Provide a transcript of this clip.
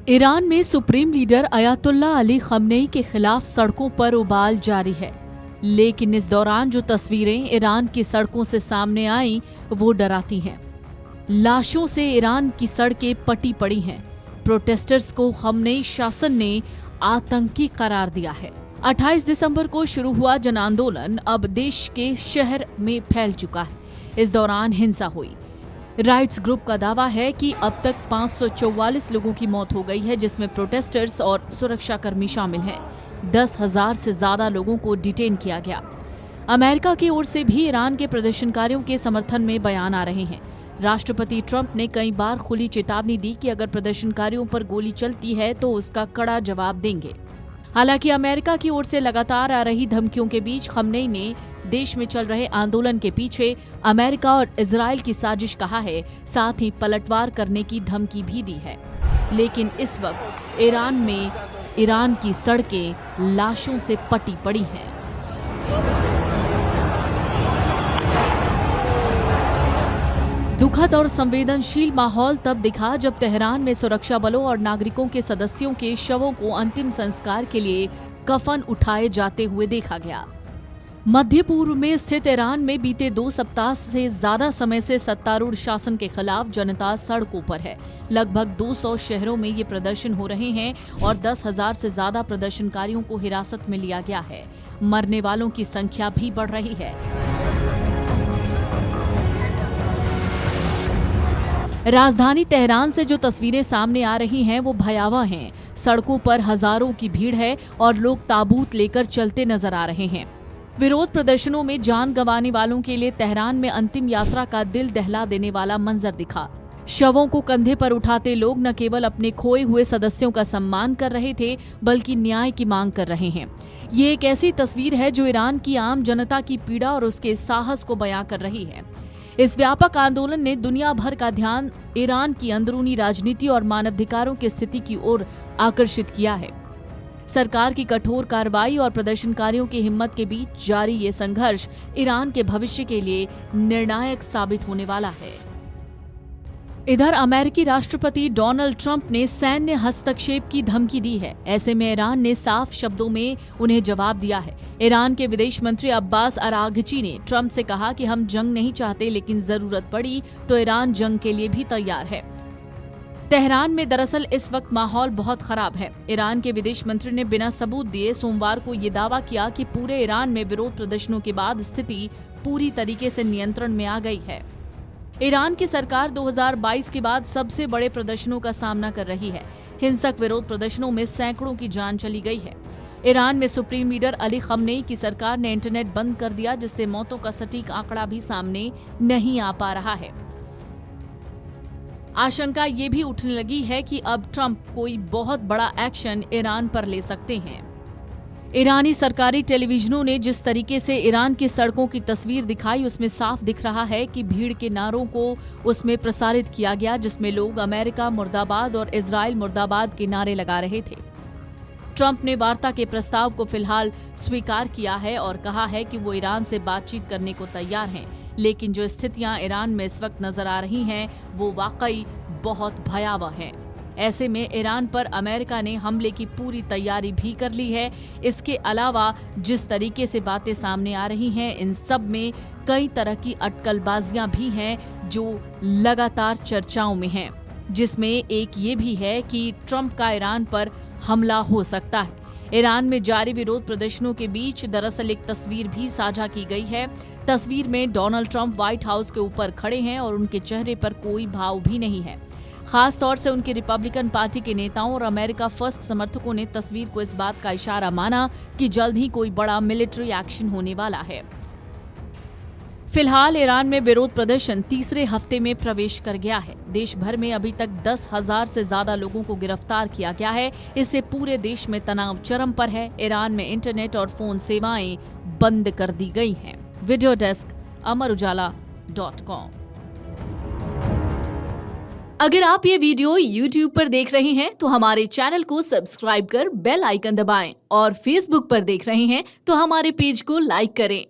Iran में supreme leader Ayatollah Ali Khamenei के खिलाफ सड़कों पर उबाल जारी है, लेकिन इस दौरान जो तस्वीरें ईरान की सड़कों से सामने आईं वो डराती हैं। लाशों से ईरान की सड़कें पटी पड़ी हैं। प्रोटेस्टर्स को खमनेई शासन ने आतंकी करार दिया है। 28 दिसंबर को शुरू हुआ जन आंदोलन अब देश के शहर में फैल चुका है। इस दौरान हिंसा हुई। राइट्स ग्रुप का दावा है कि अब तक 544 लोगों की मौत हो गई है, जिसमें प्रोटेस्टर्स और सुरक्षाकर्मी शामिल हैं। 10,000 से ज्यादा लोगों को डिटेन किया गया। अमेरिका की ओर से भी ईरान के प्रदर्शनकारियों के समर्थन में बयान आ रहे हैं। राष्ट्रपति ट्रंप ने कई बार खुली चेतावनी दी कि अगर प्रदर्शनकारियों पर गोली चलती है तो उसका कड़ा जवाब देंगे। हालांकि अमेरिका की ओर से लगातार आ रही धमकियों के बीच खमनेई ने देश में चल रहे आंदोलन के पीछे अमेरिका और इजराइल की साजिश कहा है, साथ ही पलटवार करने की धमकी भी दी है। लेकिन इस वक्त ईरान की सड़कें लाशों से पटी पड़ी हैं। दुखद और संवेदनशील माहौल तब दिखा जब तेहरान में सुरक्षा बलों और नागरिकों के सदस्यों के शवों को अंतिम संस्कार के लिए कफन उठाए जाते हुए देखा गया। मध्य पूर्व में स्थित ईरान में बीते 2 सप्ताह से ज्यादा समय से सत्तारूढ़ शासन के खिलाफ जनता सड़कों पर है। लगभग 200 शहरों में ये प्रदर्शन हो रहे हैं और 10,000 से ज्यादा प्रदर्शनकारियों को हिरासत में लिया गया है। मरने वालों की संख्या भी बढ़ रही है। राजधानी तेहरान से जो तस्वीरें सामने आ रही हैं वो भयावह हैं। सड़कों पर हजारों की भीड़ है और लोग ताबूत लेकर चलते नजर आ रहे हैं। विरोध प्रदर्शनों में जान गंवाने वालों के लिए तेहरान में अंतिम यात्रा का दिल दहला देने वाला मंजर दिखा। शवों को कंधे पर उठाते लोग न केवल अपने खोए हुए सदस्यों का सम्मान कर रहे थे, बल्कि न्याय की मांग कर रहे हैं। ये एक ऐसी तस्वीर है जो ईरान की आम जनता की पीड़ा और उसके साहस को बयां कर रही है। इस व्यापक आंदोलन ने दुनिया भर का ध्यान ईरान की अंदरूनी राजनीति और मानवाधिकारों की स्थिति की ओर आकर्षित किया है। सरकार की कठोर कार्रवाई और प्रदर्शनकारियों की हिम्मत के बीच जारी ये संघर्ष ईरान के भविष्य के लिए निर्णायक साबित होने वाला है। इधर अमेरिकी राष्ट्रपति डोनाल्ड ट्रंप ने सैन्य हस्तक्षेप की धमकी दी है। ऐसे में ईरान ने साफ शब्दों में उन्हें जवाब दिया है। ईरान के विदेश मंत्री अब्बास अराघची ने ट्रंप से कहा कि हम जंग नहीं चाहते, लेकिन जरूरत पड़ी तो ईरान जंग के लिए भी तैयार है। तेहरान में दरअसल इस वक्त माहौल बहुत खराब है। ईरान के विदेश मंत्री ने बिना सबूत दिए सोमवार को ये दावा किया कि पूरे ईरान में विरोध प्रदर्शनों के बाद स्थिति पूरी तरीके से नियंत्रण में आ गई है। ईरान की सरकार 2022 के बाद सबसे बड़े प्रदर्शनों का सामना कर रही है। हिंसक विरोध प्रदर्शनों में सैकड़ों की जान चली गई है। ईरान में सुप्रीम लीडर अली खमनेई की सरकार ने इंटरनेट बंद कर दिया, जिससे मौतों का सटीक आंकड़ा भी सामने नहीं आ पा रहा है। आशंका ये भी उठने लगी है कि अब ट्रंप कोई बहुत बड़ा एक्शन ईरान पर ले सकते हैं। ईरानी सरकारी टेलीविजनों ने जिस तरीके से ईरान की सड़कों की तस्वीर दिखाई, उसमें साफ दिख रहा है कि भीड़ के नारों को उसमें प्रसारित किया गया, जिसमें लोग अमेरिका मुर्दाबाद और इजराइल मुर्दाबाद के नारे लगा रहे थे। ट्रंप ने वार्ता के प्रस्ताव को फिलहाल स्वीकार किया है और कहा है कि वो ईरान से बातचीत करने को तैयार हैं, लेकिन जो स्थितियां ईरान में इस वक्त नजर आ रही हैं वो वाकई बहुत भयावह हैं। ऐसे में ईरान पर अमेरिका ने हमले की पूरी तैयारी भी कर ली है। इसके अलावा जिस तरीके से बातें सामने आ रही हैं, इन सब में कई तरह की अटकलबाजियां भी हैं जो लगातार चर्चाओं में हैं, जिसमें एक ये भी है कि ट्रंप का ईरान पर हमला हो सकता है। ईरान में जारी विरोध प्रदर्शनों के बीच दरअसल एक तस्वीर भी साझा की गई है। तस्वीर में डोनाल्ड ट्रंप व्हाइट हाउस के ऊपर खड़े हैं और उनके चेहरे पर कोई भाव भी नहीं है। खास तौर से उनके रिपब्लिकन पार्टी के नेताओं और अमेरिका फर्स्ट समर्थकों ने तस्वीर को इस बात का इशारा माना कि जल्द ही कोई बड़ा मिलिट्री एक्शन होने वाला है। फिलहाल ईरान में विरोध प्रदर्शन तीसरे हफ्ते में प्रवेश कर गया है। देश भर में अभी तक 10,000 से ज्यादा लोगों को गिरफ्तार किया गया है। इससे पूरे देश में तनाव चरम पर है। ईरान में इंटरनेट और फोन सेवाएं बंद कर दी गई हैं। Video desk amarujala.com। अगर आप ये वीडियो YouTube पर देख रहे हैं तो हमारे चैनल को सब्सक्राइब कर बेल आइकन दबाएं और Facebook पर देख रहे हैं तो हमारे पेज को लाइक करें।